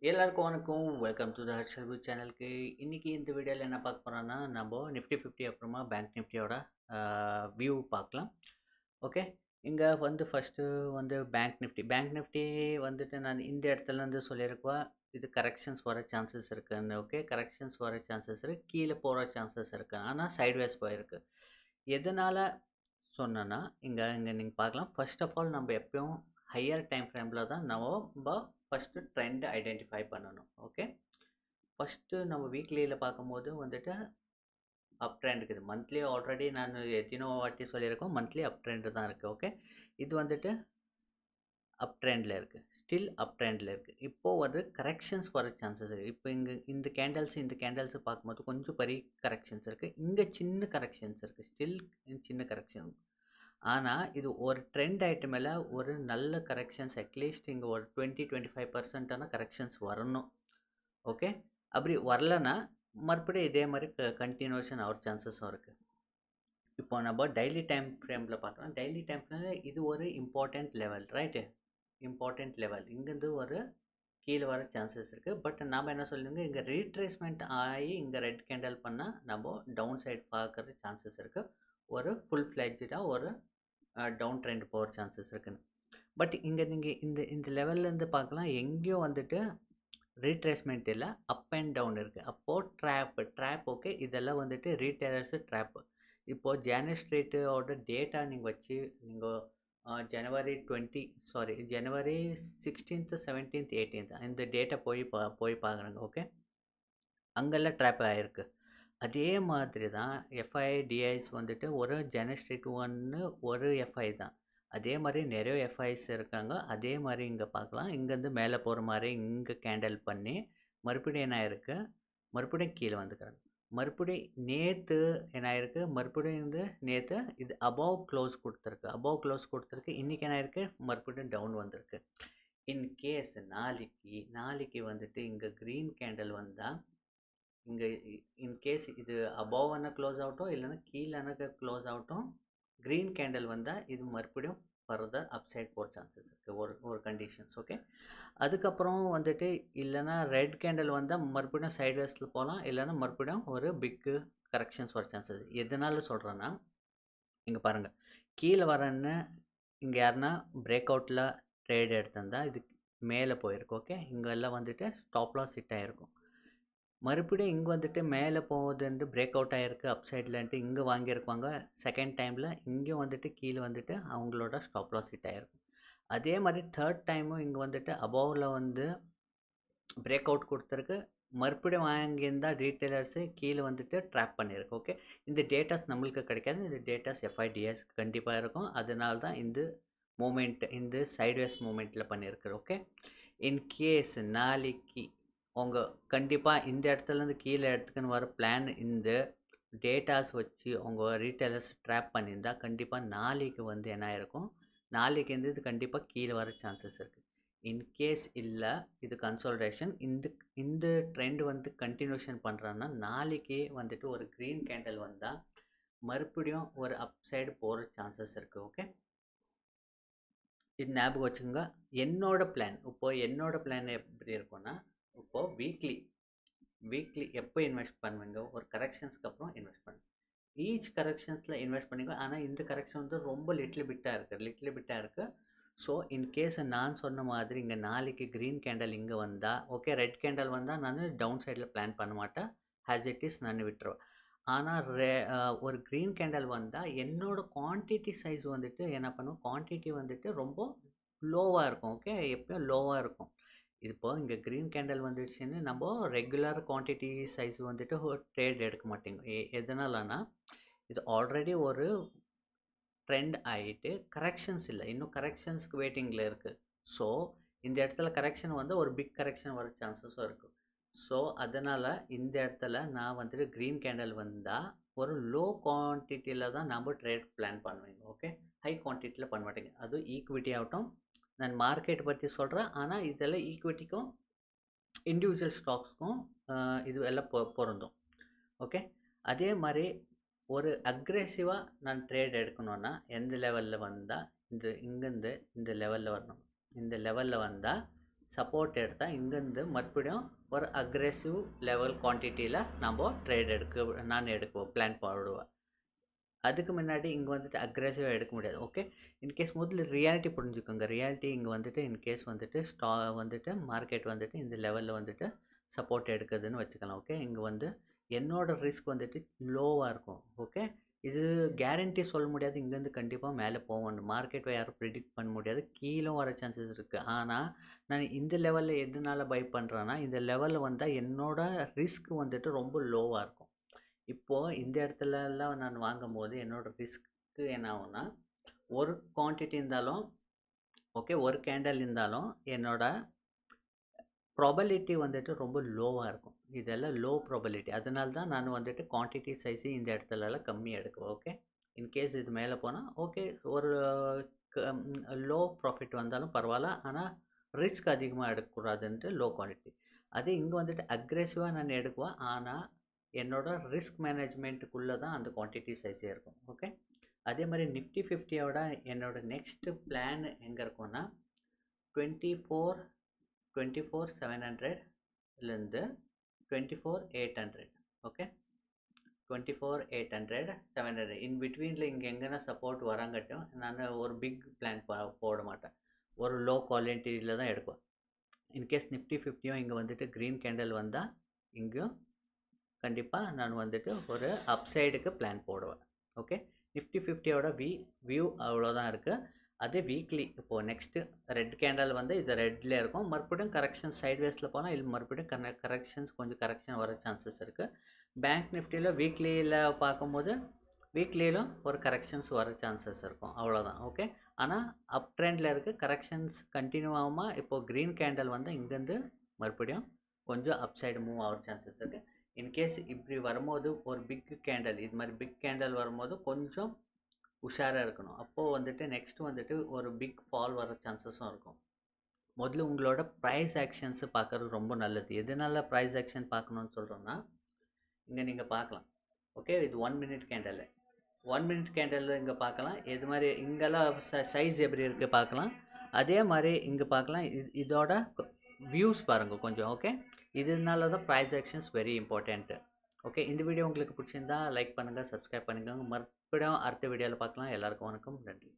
எல்லாருக்கும் வணக்கம். Welcome to the ஹர்ஷல்பு சேனலுக்கு. இன்னைக்கு இந்த வீடியோவில் என்ன பார்க்க போகிறோன்னா, நம்ம நிஃப்டி 50 அப்புறமா பேங்க் நிஃப்டியோட வியூ பார்க்கலாம். ஓகே, இங்கே வந்து ஃபஸ்ட்டு வந்து பேங்க் நிஃப்டி வந்துட்டு நான் இந்த இடத்துலேருந்து சொல்லியிருக்கேன். இது கரெக்ஷன்ஸ் வர சான்சஸ் இருக்குன்னு. ஓகே, கரெக்ஷன்ஸ் வர சான்சஸ் இருக்குது, கீழே போகிற சான்சஸ் இருக்குது, ஆனால் சைட்வேஸ் போயிருக்கு. எதனால் சொன்னேன்னா, இங்கே இங்கே நீங்கள் பார்க்கலாம். ஃபர்ஸ்ட் ஆஃப் ஆல் நம்ம எப்பயும் ஹையர் டைம் ஃப்ரேமில் தான் நம்ம ஃபஸ்ட்டு ட்ரெண்ட் ஐடென்டிஃபை பண்ணணும். ஓகே, ஃபஸ்ட்டு நம்ம வீக்லியில் பார்க்கும்போது வந்துட்டு அப் ட்ரெண்ட் இருக்குது. மந்த்லி ஆல்ரெடி நான் எத்தனோ வாட்டி சொல்லியிருக்கோம், மந்த்லி அப் ட்ரெண்டு தான் இருக்குது. ஓகே, இது வந்துட்டு அப் ட்ரெண்டில் இருக்குது, ஸ்டில் அப் ட்ரெண்டில் இருக்குது. இப்போது ஒரு கரெக்ஷன்ஸ் வர சான்சஸ் இருக்குது. இப்போ இங்கே இந்த கேண்டல்ஸு பார்க்கும்போது கொஞ்சம் பெரிய கரெக்ஷன்ஸ் இருக்குது, இங்கே சின்ன கரெக்ஷன்ஸ் இருக்குது, ஸ்டில் சின்ன கரெக்ஷன். ஆனால் இது ஒரு ட்ரெண்ட் ஐட்டம் மேலே ஒரு நல்ல கரெக்ஷன்ஸ் அட்லீஸ்ட் இங்கே ஒரு 20-25% கரெக்ஷன்ஸ் வரணும். ஓகே, அப்படி வரலன்னா மறுபடியும் இதே மாதிரி கண்டினியூஷன் ஆகிற சான்சஸும் இருக்குது. இப்போ நம்ம டெய்லி டைம் ஃப்ரேமில் பார்க்கலாம். டெய்லி டைம் ஃப்ரேமில் இது ஒரு important level, right? Important level இங்கேருந்து ஒரு கீழே வர சான்சஸ் இருக்குது. பட் நாம் என்ன சொல்லுங்க, இங்கே ரீட்ரேஸ்மெண்ட் ஆகி இங்கே ரெட் கேண்டல் பண்ணால் நம்ம டவுன் சைட் பார்க்குற சான்சஸ் இருக்குது. ஒரு ஃபுல் ஃப்ளெட்ஜாக ஒரு டவுன் ட்ரெண்ட் போகிற சான்சஸ் இருக்குன்னு. பட் இங்கே நீங்கள் இந்த லெவல்லேருந்து பார்க்கலாம், எங்கேயும் வந்துட்டு ரீட்ரேஸ்மெண்ட் இல்லை, அப் அண்ட் டவுன் இருக்குது. அப்போது ட்ராப் ஓகே, இதெல்லாம் வந்துட்டு ரீட்டைலர்ஸு ட்ராப்பு. இப்போது ஜேனஸ் ஸ்ட்ரீட்டோட டேட்டா நீங்கள் வச்சு நீங்கள் ஜனவரி 16th 17th 18th இந்த டேட்டா போய் பார்க்குறாங்க. ஓகே, அங்கெல்லாம் ட்ராப் ஆகிருக்கு. அதே மாதிரி தான் எஃப்ஐடிஐஸ் வந்துட்டு ஒரு ஜெனஸ்ட்ரிட் ஒன்று ஒரு எஃப்ஐ தான். அதே மாதிரி நிறைய எஃப்ஐஸ் இருக்காங்க. அதே மாதிரி இங்கே பார்க்கலாம், இங்கேருந்து மேலே போகிற மாதிரி இங்கே கேண்டல் பண்ணி மறுபடியும் என்ன ஆயிருக்கு, மறுபடியும் கீழே வந்துக்கிறாங்க. மறுபடியும் நேற்று என்ன ஆயிருக்கு, மறுபடியும் நேற்று இது அபவ் க்ளோஸ் கொடுத்துருக்கு. இன்றைக்கி என்ன ஆயிருக்கு, மறுபடியும் டவுன் வந்திருக்கு. இன்கேஸ் நாளைக்கு வந்துட்டு இங்கே க்ரீன் கேண்டல் வந்தால், இங்கே இன்கேஸ் இது அபோவான க்ளோஸ் ஆகட்டும் இல்லைன்னா கீழே க்ளோஸ் ஆகட்டும், க்ரீன் கேண்டல் வந்தால் இது மறுபடியும் ஃபர்தர் அப்சைட் போகிற சான்சஸ் இருக்குது, ஒரு கண்டிஷன்ஸ். ஓகே, அதுக்கப்புறம் வந்துட்டு இல்லைன்னா ரெட் கேண்டல் வந்தால் மறுபடியும் சைட்வேஸில் போகலாம், இல்லைன்னா மறுபடியும் ஒரு பிக்கு கரெக்ஷன்ஸ் வர சான்சஸ். எதனால சொல்கிறேன்னா, இங்கே பாருங்கள், கீழே வரன்னு இங்கே யாருன்னா பிரேக் அவுட்டில் ட்ரேட் எடுத்திருந்தால் இது மேலே போயிருக்கு. ஓகே, இங்கெல்லாம் வந்துட்டு ஸ்டாப் லாஸ் ஹிட் ஆகிருக்கும். மறுபடியும் இங்கே வந்துட்டு மேலே போகுதுன்ட்டு பிரேக் அவுட் ஆகிருக்கு அப் சைட்லன்ட்டு இங்கே வாங்கியிருப்பாங்க. செகண்ட் டைமில் இங்கே வந்துட்டு கீழே வந்துட்டு அவங்களோட ஸ்டாப் லாஸ் ஹிட் ஆகிருக்கும். அதே மாதிரி தேர்ட் டைமும் இங்கே வந்துட்டு அபோவில் வந்து பிரேக் அவுட் கொடுத்துருக்கு, மறுபடியும் வாங்கியிருந்தால் ரீட்டைலர்ஸு கீழே வந்துட்டு ட்ராப் பண்ணியிருக்கு. ஓகே, இந்த டேட்டாஸ் நம்மளுக்கு கிடைக்காது, இந்த டேட்டாஸ் எஃப்ஐடிஎஸ் கண்டிப்பாக இருக்கும். அதனால தான் இந்த மூமெண்ட் இந்த சைட்வேஸ் மூமெண்ட்டில் பண்ணியிருக்கு. ஓகே, இன்கேஸ் நாளைக்கு உங்கள் கண்டிப்பாக இந்த இடத்துலேருந்து கீழே இடத்துக்குன்னு வர பிளான் இந்த டேட்டாஸ் வச்சு உங்கள் ரீட்டைலர்ஸ் ட்ராப் பண்ணியிருந்தால் கண்டிப்பாக நாளைக்கு வந்து என்ன ஆயிருக்கும், நாளைக்கு இது கண்டிப்பாக கீழே வர சான்சஸ் இருக்குது. இன்கேஸ் இல்லை இது கன்சாலிடேஷன் இந்த ட்ரெண்ட் வந்து கண்டினியூஷன் பண்ணுறான்னா நாளைக்கு வந்துட்டு ஒரு க்ரீன் கேண்டல் வந்தால் மறுபடியும் ஒரு அப் சைடு போகிற சான்சஸ் இருக்குது. ஓகே, இது ஞாபகம் வச்சுங்க. என்னோட பிளான் எப்படி இருக்கும்னா, இப்போது வீக்லி எப்போ இன்வெஸ்ட் பண்ணுவீங்க, ஒரு கரெக்ஷன்ஸ்க்கு அப்புறம் இன்வெஸ்ட் பண்ணுங்க. ஈச் கரெக்ஷன்ஸில் இன்வெஸ்ட் பண்ணிக்கோ. ஆனால் இந்த கரெக்ஷன் வந்து ரொம்ப லிட்டில் பிட்டாக இருக்குது. ஸோ இன்கேஸ் நான் சொன்ன மாதிரி இங்கே நாளைக்கு க்ரீன் கேண்டல் இங்கே வந்தால் ஓகே, ரெட் கேண்டல் வந்தால் நான் டவுன் சைடில் பிளான் பண்ண மாட்டேன், ஹேஸ் இட் இஸ் நான் விட்டுருவேன். ஆனால் ஒரு க்ரீன் கேண்டல் வந்தால் என்னோடய குவான்டிட்டி சைஸ் வந்துட்டு என்ன பண்ணுவோம், குவான்டிட்டி வந்துட்டு ரொம்ப லோவாக இருக்கும். ஓகே, எப்போயும் லோவாக இருக்கும். இப்போது இங்கே க்ரீன் கேண்டல் வந்துடுச்சுன்னு நம்ம ரெகுலர் குவான்டிட்டி சைஸ் வந்துட்டு ட்ரேட் எடுக்க மாட்டேங்க. எதனாலனா இது ஆல்ரெடி ஒரு ட்ரெண்ட் ஆகிட்டு கரெக்ஷன்ஸ் இல்லை, இன்னும் கரெக்ஷன்ஸ்க்கு வெயிட்டிங்கில் இருக்குது. ஸோ இந்த இடத்துல கரெக்ஷன் வந்து ஒரு பிக் கரெக்ஷன் வர சான்சஸும் இருக்குது. ஸோ அதனால் இந்த இடத்துல நான் வந்துட்டு க்ரீன் கேண்டல் வந்தால் ஒரு லோ குவான்டிட்டியில் தான் நம்ம ட்ரேட் பிளான் பண்ணுவேங்க. ஓகே, ஹை குவான்டிட்டியில் பண்ண மாட்டேங்க. அதுவும் ஈக்விட்டி ஆகட்டும், நான் மார்க்கெட் பற்றி சொல்கிறேன், ஆனால் இதெல்லாம் ஈக்விட்டிக்கும் இண்டிவிஜுவல் ஸ்டாக்ஸ்க்கும் இது எல்லாம் பொருந்தும். ஓகே, அதே மாதிரி ஒரு அக்ரெசிவாக நான் ட்ரேட் எடுக்கணுன்னா எந்த லெவலில் வந்தால் இங்கேருந்து இந்த லெவலில் வரணும். இந்த லெவலில் வந்தால் சப்போர்ட் எடுத்தால் இங்கேருந்து மறுபடியும் ஒரு அக்ரெசிவ் லெவல் குவான்டிட்டியில் நம்ம நான் எடுக்குவோம், பிளான் போடுவேன். அதுக்கு முன்னாடி இங்கே வந்துட்டு அக்ரெசிவாக எடுக்க முடியாது. ஓகே, இன்கேஸ் முதல்ல ரியாலிட்டி புரிஞ்சுக்கோங்க. ரியாலிட்டி இங்கே வந்துட்டு இன்கேஸ் வந்துட்டு மார்க்கெட் வந்துட்டு இந்த லெவலில் வந்துட்டு சப்போர்ட் எடுக்குதுன்னு வச்சுக்கலாம். ஓகே, இங்கே வந்து என்னோடய ரிஸ்க் வந்துட்டு லோவாக இருக்கும். ஓகே, இது கேரண்டி சொல்ல முடியாது இங்கேருந்து கண்டிப்பாக மேலே போகணும். மார்க்கெட்டை யாரும் ப்ரிடிக்ட் பண்ண முடியாது, கீழே வர சான்சஸ் இருக்குது. ஆனால் நான் இந்த லெவலில் எதனால பை பண்ணுறேன்னா, இந்த லெவலில் வந்தால் என்னோடய ரிஸ்க் வந்துட்டு ரொம்ப லோவாக இருக்கும். இப்போது இந்த இடத்துலலாம் நான் வாங்கும்போது என்னோடய ரிஸ்க்கு என்ன ஆகும்னா, ஒரு குவான்டிட்டி இருந்தாலும் ஓகே, ஒரு கேண்டல் இருந்தாலும் என்னோட ப்ராபபிலிட்டி வந்துட்டு ரொம்ப லோவாக இருக்கும். இதெல்லாம் லோ ப்ராபபிலிட்டி. அதனால தான் நான் வந்துட்டு குவான்டிட்டி சைஸு இந்த இடத்துலலாம் கம்மி எடுக்குவேன். ஓகே, இன்கேஸ் இது மேலே போனால் ஓகே, ஒரு லோ ப்ராஃபிட் வந்தாலும் பரவாயில்ல, ஆனால் ரிஸ்க் அதிகமாக எடுக்கக்கூடாதுன்ட்டு லோ குவான்டிட்டி. அதே இங்கே வந்துட்டு அக்ரெசிவாக நான் எடுக்குவேன், ஆனால் என்னோட ரிஸ்க் மேனேஜ்மெண்ட்டுக்குள்ளே தான் அந்த குவான்டிட்டி சைஸே இருக்கும். ஓகே, அதே மாதிரி நிஃப்டி 50யோட என்னோட நெக்ஸ்ட்டு பிளான் எங்கே இருக்கும்னா 24,700லேருந்து 24,800. ஓகே, 24,800 700 இன் பிட்வீனில் இங்கே எங்கன்னா சப்போர்ட் வராங்கட்டும் நான் ஒரு பிக் பிளான் போட மாட்டேன், ஒரு லோ குவாலிட்டியில் தான் எடுப்பேன். இன்கேஸ் நிஃப்டி 50யும் இங்கே வந்துட்டு க்ரீன் கேண்டல் வந்தால் இங்கேயும் கண்டிப்பாக நான் வந்துட்டு ஒரு அப்சைடுக்கு பிளான் போடுவேன். ஓகே, நிஃப்டி 50யோட வியூ அவ்வளோதான் இருக்குது. அதே வீக்லி இப்போது நெக்ஸ்ட்டு ரெட் கேண்டல் வந்து இது ரெட்லேயே இருக்கும், மறுபடியும் கரெக்ஷன் சைட்வேஸில் போனால் இது மறுபடியும் கொஞ்சம் கரெக்ஷன் வர சான்சஸ் இருக்குது. பேங்க் நிஃப்டியில் வீக்லியில் பார்க்கும்போது வீக்லியிலும் ஒரு கரெக்ஷன்ஸ் வர சான்சஸ் இருக்கும், அவ்வளோதான். ஓகே, ஆனால் அப் ட்ரெண்டில் இருக்குது, கரெக்ஷன்ஸ் கண்டினியூ ஆகாமல் இப்போது க்ரீன் கேண்டல் வந்து இங்கேருந்து மறுபடியும் கொஞ்சம் அப்சைடு மூவ் ஆகிற சான்சஸ் இருக்குது. இன்கேஸ் இப்படி வரும்போது ஒரு பிக் கேண்டல், இது மாதிரி பிக் கேண்டல் வரும்போது கொஞ்சம் உஷாராக இருக்கணும். அப்போது வந்துட்டு நெக்ஸ்ட்டு வந்துட்டு ஒரு பிக் ஃபால் வர சான்சஸும் இருக்கும். முதல்ல உங்களோட ப்ரைஸ் ஆக்ஷன்ஸு பார்க்குறது ரொம்ப நல்லது. எதனால ப்ரைஸ் ஆக்ஷன் பார்க்கணுன்னு சொல்கிறோன்னா, இங்கே நீங்கள் பார்க்கலாம். ஓகே, இது 1 மினிட் கேண்டல். 1 மினிட் கேண்டலில் இங்கே பார்க்கலாம். இது மாதிரி இங்கெல்லாம் சைஸ் எப்படி இருக்குது பார்க்கலாம். அதே மாதிரி இங்கே பார்க்கலாம். இதோட வியூஸ் பாருங்கள் கொஞ்சம். ஓகே, இதனால தான் price actions very important. Okay, இந்த வீடியோ உங்களுக்கு பிடிச்சிருந்தா லைக் பண்ணுங்கள், சப்ஸ்கிரைப் பண்ணுங்கள். மறுபடியும் அடுத்த வீடியோவில் பார்க்கலாம். எல்லாருக்கும் வணக்கம், நன்றி.